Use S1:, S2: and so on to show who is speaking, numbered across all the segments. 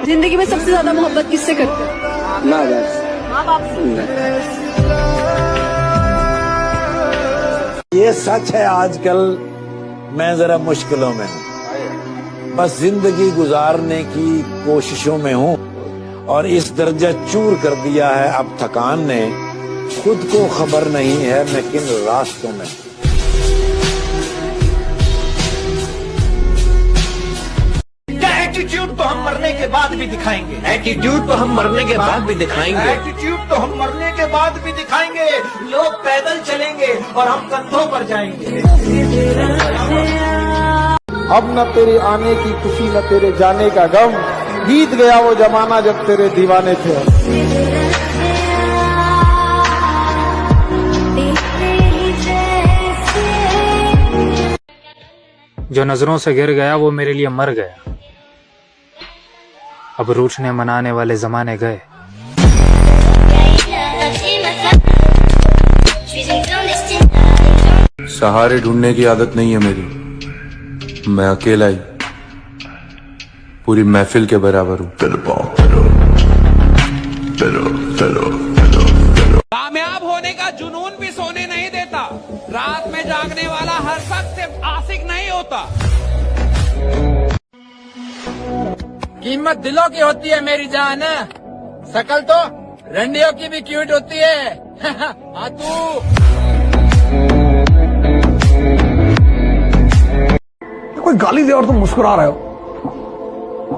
S1: जिंदगी में सबसे ज्यादा मोहब्बत किससे करते हो?
S2: ना बस
S1: माँ बाप से।
S3: ये सच है, आजकल मैं जरा मुश्किलों में हूँ, बस जिंदगी गुजारने की कोशिशों में हूँ और इस दर्जा चूर कर दिया है अब थकान ने, खुद को खबर नहीं है मैं किन रास्तों में।
S4: एटीट्यूड तो हम मरने के बाद भी दिखाएंगे,
S2: एटीट्यूड तो हम मरने के बाद भी दिखाएंगे,
S4: एटीट्यूड तो हम मरने के बाद भी दिखाएंगे। लोग पैदल चलेंगे और हम कंधों पर जाएंगे।
S5: अब न तेरे आने की खुशी न तेरे जाने का गम, बीत गया वो जमाना जब तेरे दीवाने थे।
S6: जो नजरों से गिर गया वो मेरे लिए मर गया, अब रूठने मनाने वाले जमाने गए।
S7: सहारे ढूंढने की आदत नहीं है मेरी, मैं अकेला ही पूरी महफिल के बराबर हूँ।
S4: कामयाब होने का जुनून भी सोने नहीं देता, रात में जागने वाला हर शख्स सिर्फ आशिक नहीं होता। कीमत दिलों की होती है मेरी जान, शकल तो रंडियों की भी क्यूट होती है। हाँ तू
S5: कोई गाली दे और तुम मुस्कुरा रहे हो,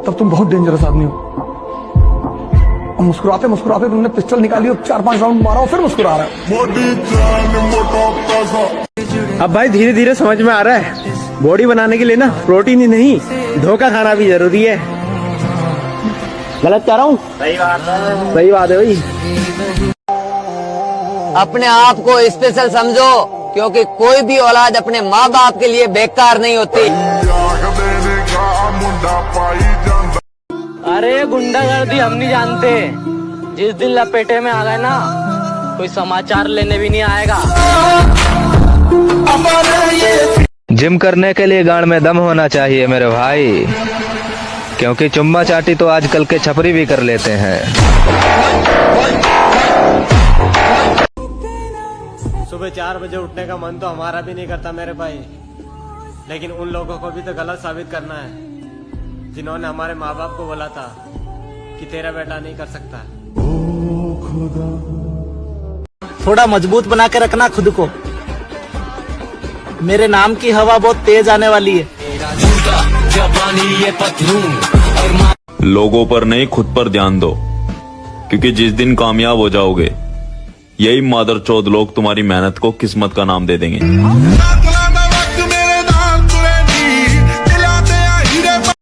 S5: तब तुम बहुत डेंजरस आदमी हो। और मुस्कुराते मुस्कुराते तुमने पिस्टल निकाली और 4-5 राउंड मारा और फिर मुस्कुरा रहा है।
S2: अब भाई धीरे धीरे समझ में आ रहा है, बॉडी बनाने के लिए ना प्रोटीन ही नहीं, धोखा खाना भी जरूरी है। गलत कह रहा हूँ? सही बात है भाई।
S8: अपने आप को स्पेशल समझो, क्योंकि कोई भी औलाद अपने माँ बाप के लिए बेकार नहीं होती।
S9: अरे गुंडागर्दी हम नहीं जानते, जिस दिन लपेटे में आ गए ना कोई समाचार लेने भी नहीं आएगा।
S10: जिम करने के लिए गांड में दम होना चाहिए मेरे भाई, क्योंकि चुम्मा चाटी तो आजकल के छपरी भी कर लेते हैं।
S2: सुबह 4 बजे उठने का मन तो हमारा भी नहीं करता मेरे भाई, लेकिन उन लोगों को भी तो गलत साबित करना है जिन्होंने हमारे माँ बाप को बोला था कि तेरा बेटा नहीं कर सकता।
S9: थोड़ा मजबूत बना के रखना खुद को, मेरे नाम की हवा बहुत तेज आने वाली है।
S11: लोगों पर नहीं खुद पर ध्यान दो, क्योंकि जिस दिन कामयाब हो जाओगे यही मादरचोद लोग तुम्हारी मेहनत को किस्मत का नाम दे देंगे।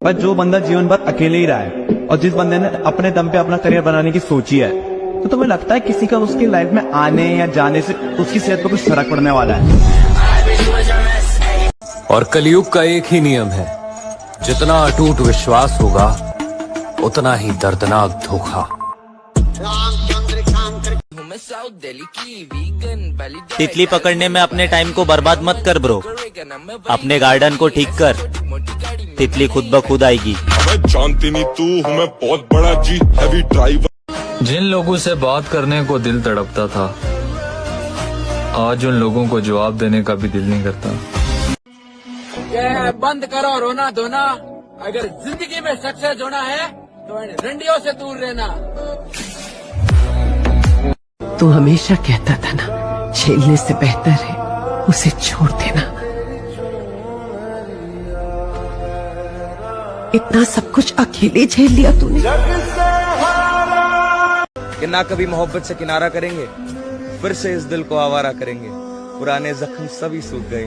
S12: पर जो बंदा जीवन भर अकेले ही रहा है और जिस बंदे ने अपने दम पे अपना करियर बनाने की सोची है, तो तुम्हें लगता है किसी का उसकी लाइफ में आने या जाने से उसकी सेहत पर कुछ फर्क पड़ने वाला है?
S13: और कलयुग का एक ही नियम है, जितना अटूट विश्वास होगा उतना ही दर्दनाक धोखा।
S9: तितली पकड़ने में अपने टाइम को बर्बाद मत कर ब्रो, अपने गार्डन को ठीक कर, तितली खुद ब खुद आएगी।
S7: जानती नहीं तू हूँ मैं बहुत बड़ा जी हैवी ड्राइवर।
S14: जिन लोगों से बात करने को दिल तड़पता था, आज उन लोगों को जवाब देने का भी दिल नहीं करता।
S4: ये बंद करो रोना धोना, अगर जिंदगी में सक्सेस होना है तो रंडियों से दूर रहना।
S15: तू हमेशा कहता था ना, झेलने से बेहतर है उसे छोड़ देना। इतना सब कुछ अकेले झेल लिया तूने।
S10: कि ना कभी मोहब्बत से किनारा करेंगे, फिर से इस दिल को आवारा करेंगे, पुराने जख्म सभी सूख गए,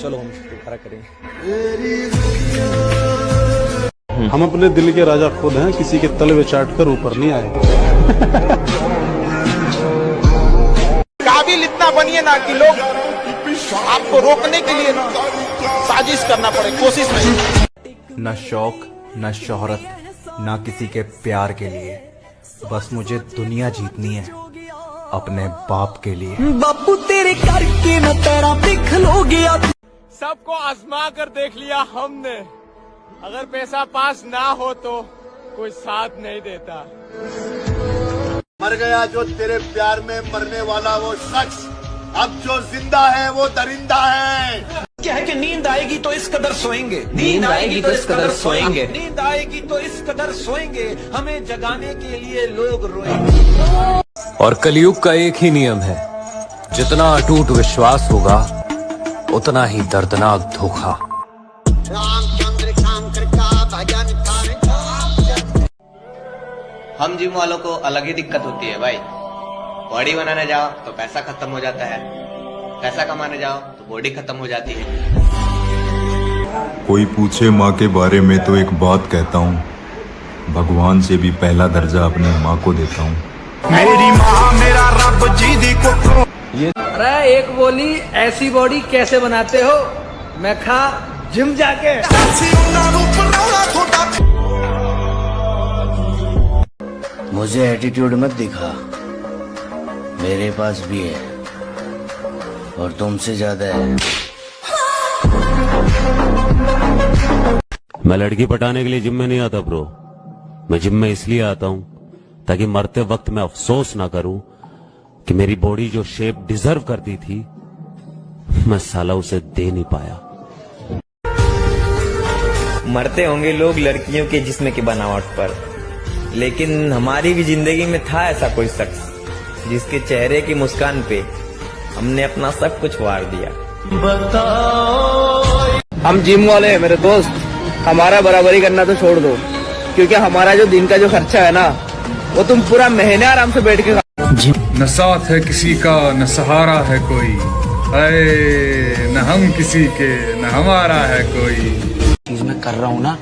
S10: चलो हम दोबारा करेंगे।
S5: हम अपने दिल के राजा खुद हैं, किसी के तलवे चाट कर ऊपर नहीं आए।
S4: काबिल इतना बनिए ना कि लोग आपको रोकने के लिए साजिश करना पड़े, कोशिश नहीं।
S12: न शौक न शोहरत न किसी के प्यार के लिए, बस मुझे दुनिया जीतनी है अपने बाप के लिए।
S9: बापू तेरे करके न तेरा दिख लोगे।
S4: सबको आजमा कर देख लिया हमने, अगर पैसा पास ना हो तो कोई साथ नहीं देता।
S16: मर गया जो तेरे प्यार में मरने वाला वो शख्स, अब जो जिंदा है वो दरिंदा है।
S17: क्या है कि नींद आएगी तो इस कदर सोएंगे, नींद आएगी तो इस कदर सोएंगे, नींद आएगी तो इस कदर सोएंगे, हमें जगाने के लिए लोग रोएंगे।
S13: और कलयुग का एक ही नियम है, जितना अटूट विश्वास होगा उतना ही दर्दनाक धोखा।
S18: हम जिम वालों को अलग ही दिक्कत होती है भाई। बॉडी बनाने जाओ तो पैसा खत्म हो जाता है, पैसा कमाने जाओ तो बॉडी खत्म हो जाती है।
S7: कोई पूछे माँ के बारे में तो एक बात कहता हूँ, भगवान से भी पहला दर्जा अपनी माँ को देता हूँ।
S17: मेरी माँ मेरा रब जी दी को।
S19: अरे एक बोली, ऐसी बॉडी कैसे बनाते हो? मैं खा जिम जाके।
S20: मुझे एटीट्यूड मत दिखा, मेरे पास भी है और तुमसे ज्यादा है।
S21: मैं लड़की पटाने के लिए जिम में नहीं आता ब्रो, मैं जिम में इसलिए आता हूं ताकि मरते वक्त मैं अफसोस ना करूं कि मेरी बॉडी जो शेप डिजर्व करती थी मैं साला उसे दे नहीं पाया।
S22: मरते होंगे लोग लड़कियों के जिस्म की बनावट पर, लेकिन हमारी भी जिंदगी में था ऐसा कोई शख्स जिसके चेहरे की मुस्कान पे हमने अपना सब कुछ वार दिया।
S23: हम जिम वाले हैं मेरे दोस्त, हमारा बराबरी करना तो छोड़ दो, क्योंकि हमारा जो दिन का जो खर्चा है ना वो तुम पूरा महीने आराम से बैठ के
S14: न साथ है किसी का न सहारा है कोई, अरे न हम किसी के न हमारा है कोई।
S20: चीज मैं कर रहा हूँ ना,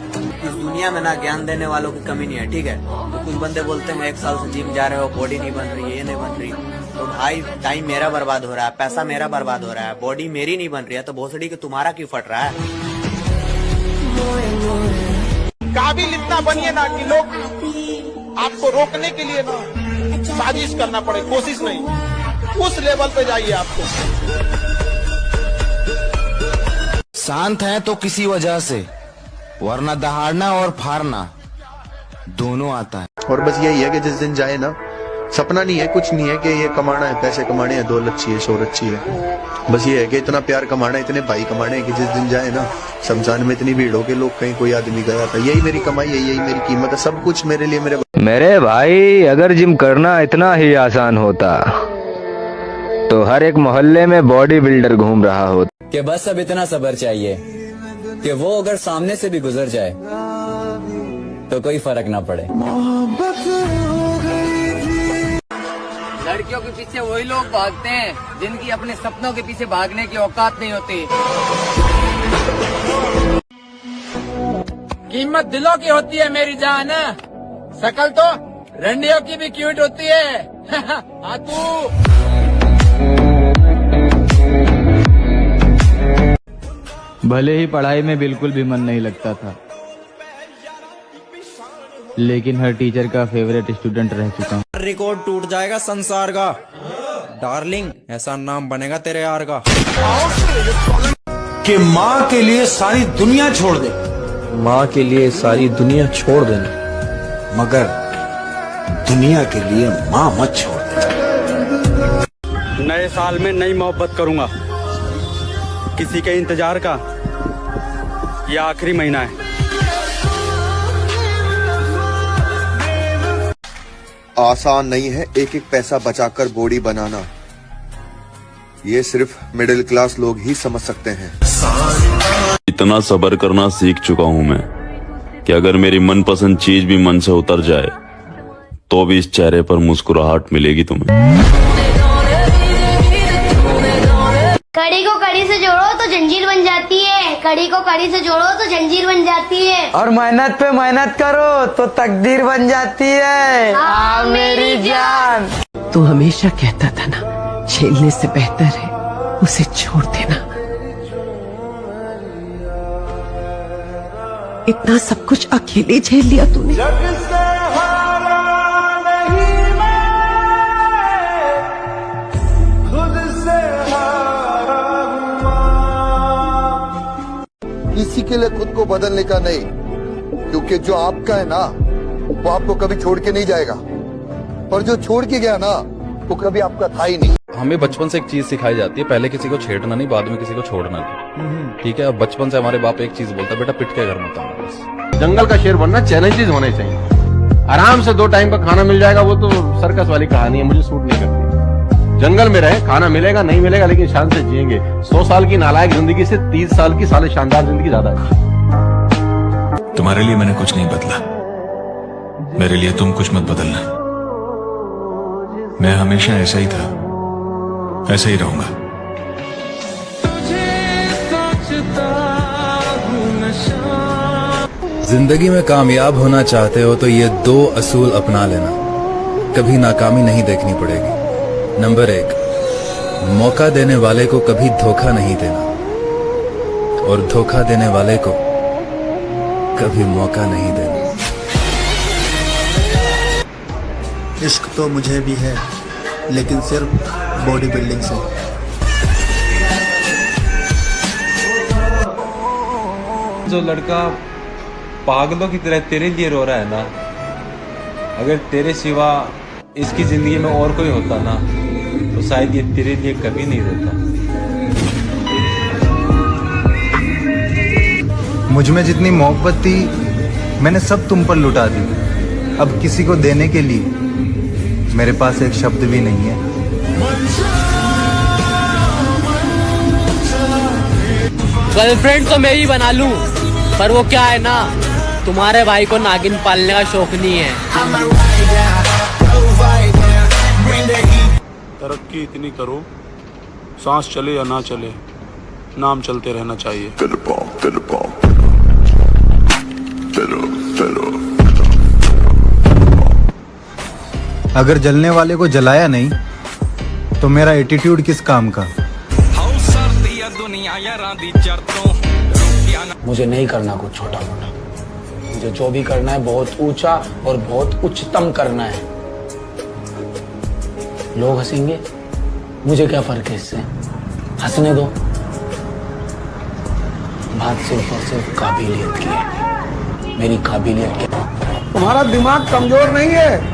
S18: इस दुनिया में ना ज्ञान देने वालों की कमी नहीं है, ठीक है। तो कुछ बंदे बोलते हैं 1 साल से जिम जा रहे हो, बॉडी नहीं बन रही है, ये नहीं बन रही। तो भाई टाइम मेरा बर्बाद हो रहा है, पैसा मेरा बर्बाद हो रहा है, बॉडी मेरी नहीं बन रही है, तो भोसड़ी के तुम्हारा क्यों फट रहा है?
S17: काबिल इतना बनिए ना कि लोग आपको रोकने के लिए ना साजिश करना पड़े, कोशिश नहीं, उस लेवल पे जाइए आपको।
S20: शांत है तो किसी वजह से, वरना दहाड़ना और फाड़ना दोनों आता है।
S16: और बस यही है कि जिस दिन जाए ना, सपना नहीं है, कुछ नहीं है कि ये कमाना है, पैसे कमाने हैं, दौलत चाहिए, शोहरत चाहिए। बस ये है कि इतना प्यार कमाना है, इतने भाई कमाने हैं कि जिस दिन जाए ना, शमशान में इतनी भीड़ हो के लोग कहीं कोई आदमी गया था, यही मेरी कमाई है, यही मेरी कीमत है, सब कुछ मेरे लिए।
S10: मेरे भाई अगर जिम करना इतना ही आसान होता तो हर एक मोहल्ले में बॉडी बिल्डर घूम रहा होता।
S24: कि बस अब इतना सब्र चाहिए कि वो अगर सामने से भी गुजर जाए तो कोई फर्क ना पड़े।
S19: लड़कियों के पीछे वही लोग भागते हैं जिनकी अपने सपनों के पीछे भागने की औकात नहीं होती।
S4: कीमत दिलों की होती है मेरी जान, शकल तो रंडियों की भी क्यूट होती है। हाँ तू
S12: भले ही पढ़ाई में बिल्कुल भी मन नहीं लगता था, लेकिन हर टीचर का फेवरेट स्टूडेंट रह चुका हूँ।
S22: रिकॉर्ड टूट जाएगा संसार का, डार्लिंग ऐसा नाम बनेगा तेरे यार का।
S3: कि माँ के लिए सारी दुनिया छोड़ दे,
S20: माँ के लिए सारी दुनिया छोड़ देना,
S3: मगर दुनिया के लिए माँ मत छोड़ दे।
S12: नए साल में नई मोहब्बत करूंगा, किसी के इंतजार का ये आखिरी महीना है।
S16: आसान नहीं है एक एक पैसा बचाकर बॉडी बनाना, ये सिर्फ मिडिल क्लास लोग ही समझ सकते हैं।
S11: इतना सब्र करना सीख चुका हूं मैं कि अगर मेरी मनपसंद चीज भी मन से उतर जाए तो भी इस चेहरे पर मुस्कुराहट मिलेगी तुम्हें।
S25: कड़ी को कड़ी से जोड़ो तो जंजीर बन जाती है, कड़ी को कड़ी से जोड़ो तो जंजीर बन जाती है,
S23: और मेहनत पे मेहनत करो तो तकदीर बन जाती है। हाँ मेरी जान।
S15: तू हमेशा कहता था ना, झेलने से बेहतर है उसे छोड़ देना। इतना सब कुछ अकेले झेल लिया तूने।
S16: किसी के लिए खुद को बदलने का नहीं, क्योंकि जो आपका है ना
S1: वो आपको कभी छोड़ के नहीं जाएगा, और जो छोड़ के गया ना वो कभी आपका था ही नहीं।
S2: हमें बचपन से एक चीज सिखाई जाती है, पहले किसी को छेड़ना नहीं, बाद में किसी को छोड़ना नहीं। ठीक है, अब बचपन से हमारे बाप एक चीज बोलता है, बेटा पिट के घर मत आना। बस
S5: जंगल का शेर बनना चैलेंजेस होने चाहिए। आराम से 2 टाइम का खाना मिल जाएगा, वो तो सर्कस वाली कहानी है, मुझे सूट नहीं करती। जंगल में रहे, खाना मिलेगा नहीं मिलेगा लेकिन शान से जिएंगे। 100 साल की नालायक जिंदगी से 30 साल की साले शानदार जिंदगी ज्यादा है।
S7: तुम्हारे लिए मैंने कुछ नहीं बदला, मेरे लिए तुम कुछ मत बदलना। मैं हमेशा ऐसा ही था, ऐसा ही रहूंगा।
S6: जिंदगी में कामयाब होना चाहते हो तो ये 2 असूल अपना लेना, कभी नाकामी नहीं देखनी पड़ेगी। नंबर 1, मौका देने वाले को कभी धोखा नहीं देना, और धोखा देने वाले को कभी मौका नहीं देना।
S8: इश्क तो मुझे भी है, लेकिन सिर्फ बॉडी बिल्डिंग से।
S2: जो लड़का पागलों की तरह तेरे लिए रो रहा है ना, अगर तेरे सिवा इसकी जिंदगी में और कोई होता ना तो शायद ये तेरे लिए कभी नहीं रोता।
S26: मुझ में जितनी मोहब्बत थी मैंने सब तुम पर लुटा दी। अब किसी को देने के लिए मेरे पास एक शब्द भी नहीं है।
S19: गर्लफ्रेंड तो मैं ही बना लूं, पर वो क्या है ना, तुम्हारे भाई को नागिन पालने का शौक नहीं है।
S27: तरक्की इतनी करो, सांस चले या ना चले, नाम चलते रहना चाहिए।
S26: अगर जलने वाले को जलाया नहीं तो मेरा एटीट्यूड किस काम का।
S28: मुझे नहीं करना कुछ छोटा मोटा, मुझे जो भी करना है बहुत ऊंचा और बहुत उच्चतम करना है। लोग हंसेंगे, मुझे क्या फर्क है इससे, हंसने दो। बात सिर्फ और सिर्फ काबिलियत की है, मेरी काबिलियत क्या।
S23: तुम्हारा दिमाग कमजोर नहीं है,